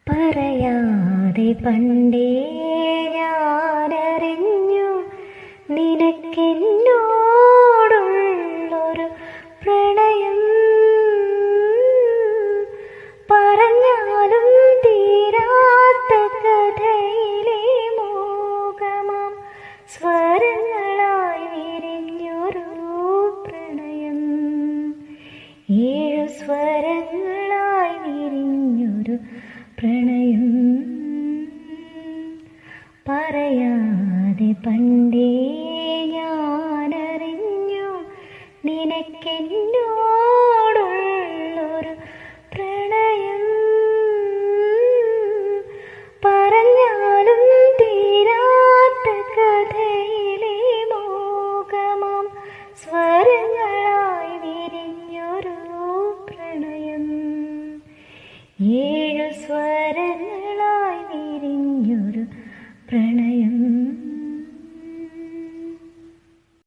പറയാതെ പണ്ടേ ഞാനറിഞ്ഞു നിനക്കെന്നോടുള്ളൊരു പ്രണയം. പറഞ്ഞാലും തീരാത്ത കഥയിലെ മോഹമാം സ്വരങ്ങളായി വിരിഞ്ഞൊരു പ്രണയം. 7 സ്വരങ്ങളായി വിരിഞ്ഞൊരു പ്രണയം. പറയാതെ പണ്ടേ ഞാനറിഞ്ഞു നിനക്കെന്നോടുള്ളൊരു പ്രണയം. പറഞ്ഞാലും തീരാത്ത കഥയിലെ മോഹമാം സ്വരങ്ങളായി വിരിഞ്ഞൊരു പ്രണയം. 7 സ്വരങ്ങളായി വിരിഞ്ഞൊരു പ്രണയം.